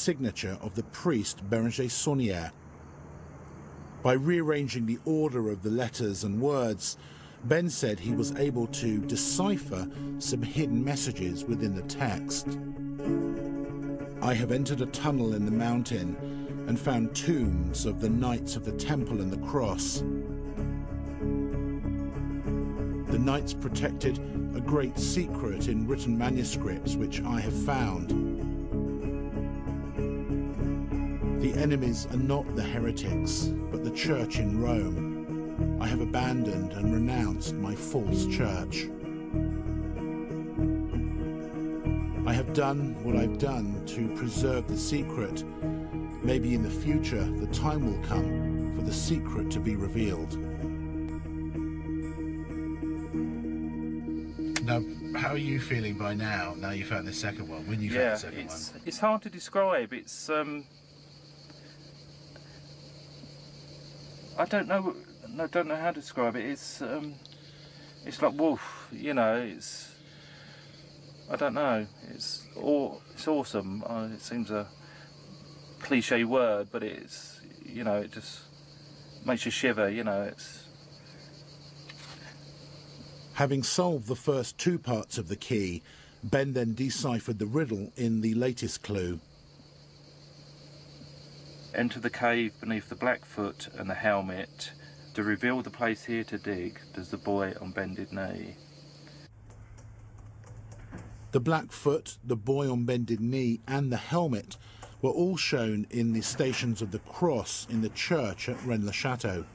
signature of the priest Bérenger Saunière. By rearranging the order of the letters and words, Ben said he was able to decipher some hidden messages within the text. I have entered a tunnel in the mountain and found tombs of the Knights of the Temple and the Cross. The Knights protected a great secret in written manuscripts which I have found. The enemies are not the heretics, but the church in Rome. I have abandoned and renounced my false church. I have done what I've done to preserve the secret. Maybe in the future the time will come for the secret to be revealed. Now, how are you feeling by now you found the second one, when you found the second one? It's hard to describe. It's I don't know how to describe it. It's like wolf, you know. It's, I don't know. It's awesome. It seems a cliche word, but it's, you know, it just makes you shiver. You know, it's. Having solved the first two parts of the key, Ben then deciphered the riddle in the latest clue. Enter the cave beneath the Blackfoot and the helmet. To reveal the place here to dig, does the boy on bended knee. The Blackfoot, the boy on bended knee and the helmet were all shown in the Stations of the Cross in the church at Rennes-le-Château.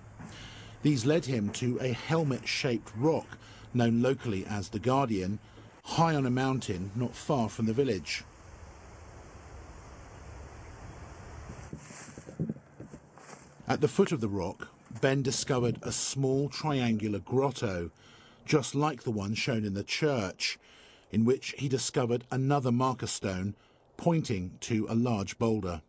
These led him to a helmet-shaped rock known locally as the Guardian, high on a mountain not far from the village. At the foot of the rock, Ben discovered a small triangular grotto, just like the one shown in the church, in which he discovered another marker stone pointing to a large boulder.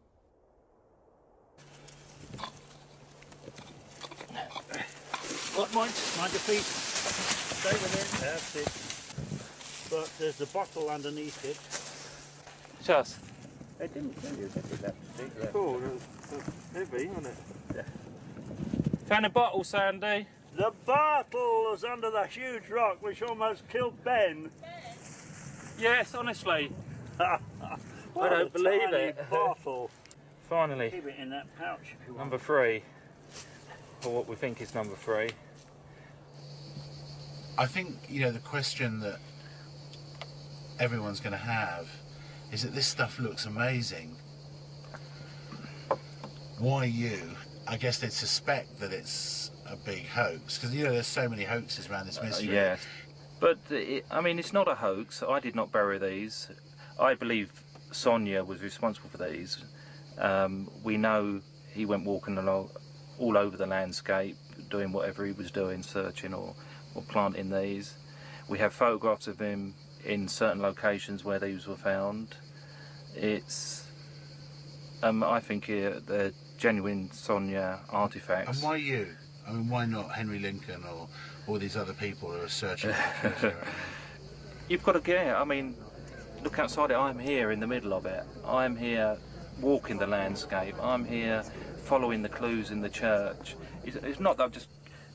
What, mind your feet? Stay with it, that's it. But there's a bottle underneath it. Just. I didn't tell you that that big. Cool, that's heavy, isn't it? Yeah. Found a bottle, Sandy. The bottle was under the huge rock which almost killed Ben. Yes, honestly. I don't believe it. Bottle. Finally. Keep it in that pouch if you want. Number 3. Or what we think is number 3. I think, you know, the question that everyone's going to have is that this stuff looks amazing. Why you? I guess they'd suspect that it's a big hoax, because, you know, there's so many hoaxes around this mystery. Yeah, but, I mean, it's not a hoax. I did not bury these. I believe Sonia was responsible for these. We know he went walking along all over the landscape, doing whatever he was doing, searching or planting these. We have photographs of him in certain locations where these were found. It's, I think they're genuine Sonia artifacts. And why you? I mean, why not Henry Lincoln or all these other people who are searching for treasure? You've got to get it. I mean, look outside it. I'm here in the middle of it. I'm here walking the landscape. I'm here following the clues in the church. It's not that I've just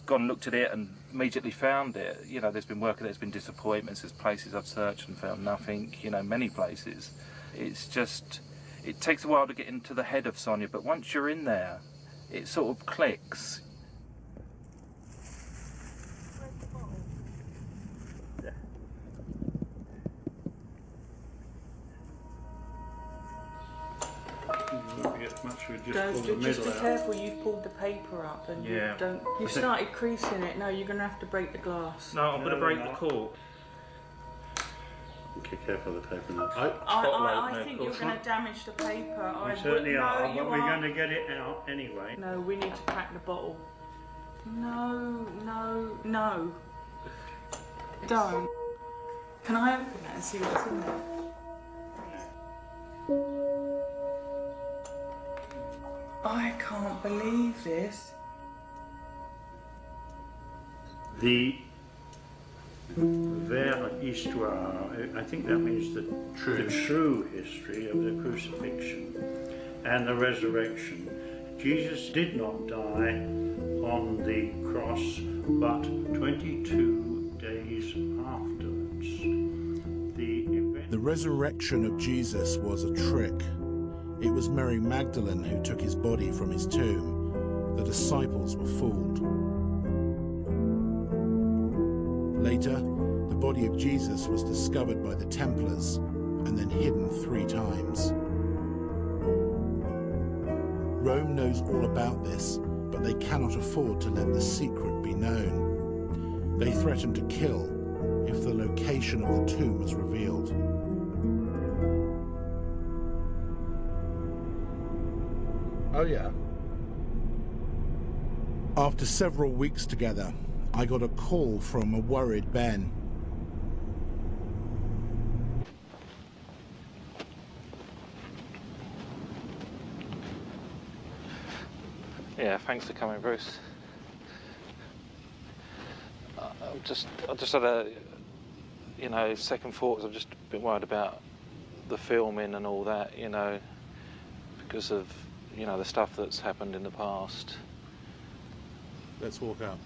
gone and looked at it and immediately found it. You know, there's been work, there's been disappointments, there's places I've searched and found nothing, you know, many places. It's just, it takes a while to get into the head of Sonia, but once you're in there, it sort of clicks. Just be careful, you've pulled the paper up and you've started creasing it. No, you're going to have to break the glass. No, I'm going to break the cork. Okay, careful of the paper now. I think you're going to damage the paper. We certainly are, but we're going to get it out anyway. No, we need to crack the bottle. No, no, no. Don't. Can I open it and see what's in there? I can't believe this. The Vers histoire. I think that means the true history of the crucifixion and the resurrection. Jesus did not die on the cross, but 22 days afterwards. The resurrection of Jesus was a trick. It was Mary Magdalene who took his body from his tomb. The disciples were fooled. Later, the body of Jesus was discovered by the Templars and then hidden 3 times. Rome knows all about this, but they cannot afford to let the secret be known. They threaten to kill if the location of the tomb is revealed. Oh yeah. After several weeks together, I got a call from a worried Ben. Yeah, thanks for coming, Bruce. I just had a, second thoughts. I've just been worried about the filming and all that, because of, the stuff that's happened in the past. Let's walk up.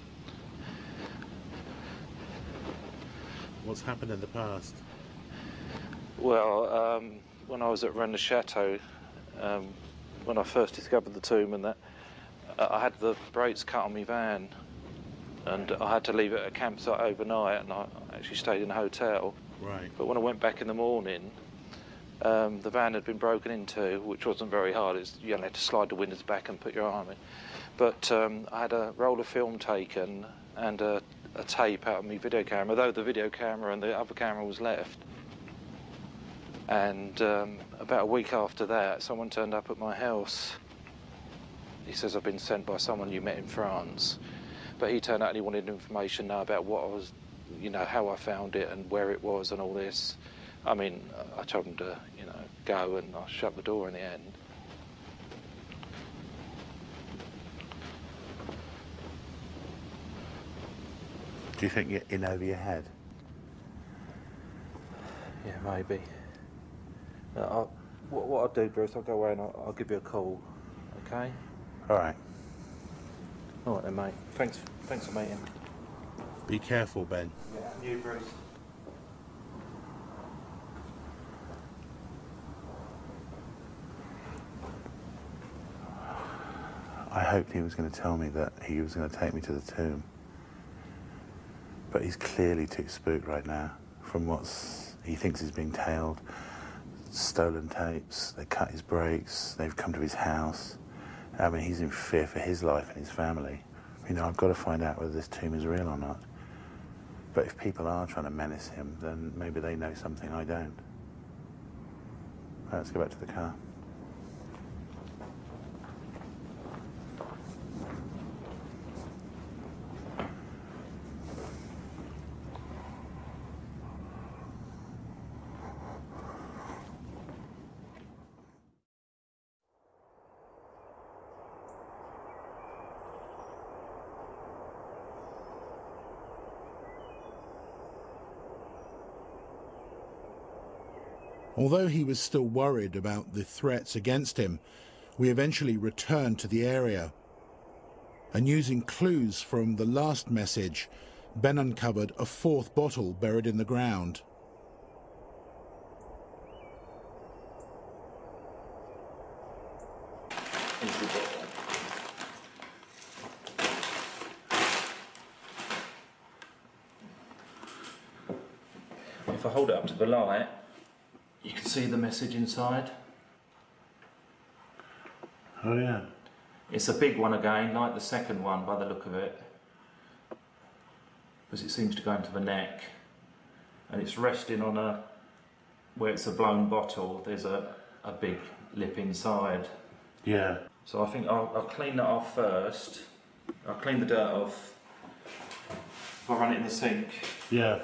What's happened in the past? Well, when I was at Rennes Chateau, when I first discovered the tomb and that, I had the brakes cut on my van, and I had to leave it at a campsite overnight, and I actually stayed in a hotel. Right. But when I went back in the morning, the van had been broken into, which wasn't very hard. You only had to slide the windows back and put your arm in. But I had a roll of film taken and a tape out of my video camera, though the video camera and the other camera was left. And about a week after that, someone turned up at my house. He says, I've been sent by someone you met in France. But he turned out and he wanted information now about what I was, how I found it and where it was and all this. I mean, I told him to, go, and I shut the door in the end. Do you think you're in over your head? Yeah, maybe. What I'll do, Bruce, I'll go away and I'll give you a call, okay? All right. All right then, mate. Thanks for meeting. Be careful, Ben. Yeah, you, Bruce. I hoped he was going to tell me that he was going to take me to the tomb. But he's clearly too spooked right now from he thinks he's being tailed. Stolen tapes, they cut his brakes, they've come to his house. I mean, he's in fear for his life and his family. I've got to find out whether this tomb is real or not. But if people are trying to menace him, then maybe they know something I don't. Right, let's go back to the car. Although he was still worried about the threats against him, we eventually returned to the area. And using clues from the last message, Ben uncovered a 4th bottle buried in the ground. If I hold it up to the light, you can see the message inside. Oh yeah. It's a big one again, like the second one by the look of it. Because it seems to go into the neck. And it's resting on where it's a blown bottle, there's a big lip inside. Yeah. So I think I'll clean that off first. I'll clean the dirt off. I'll run it in the sink. Yeah.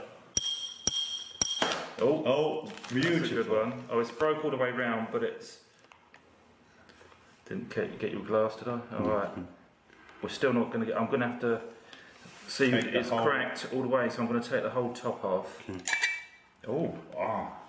Oh, beautiful. That's a good one. Oh, it's broke all the way round, but it's... Didn't get your glass, did I? All right. We're still not going to get... I'm going to have to See, it's cracked all the way, so I'm going to take the whole top off. Oh, ah.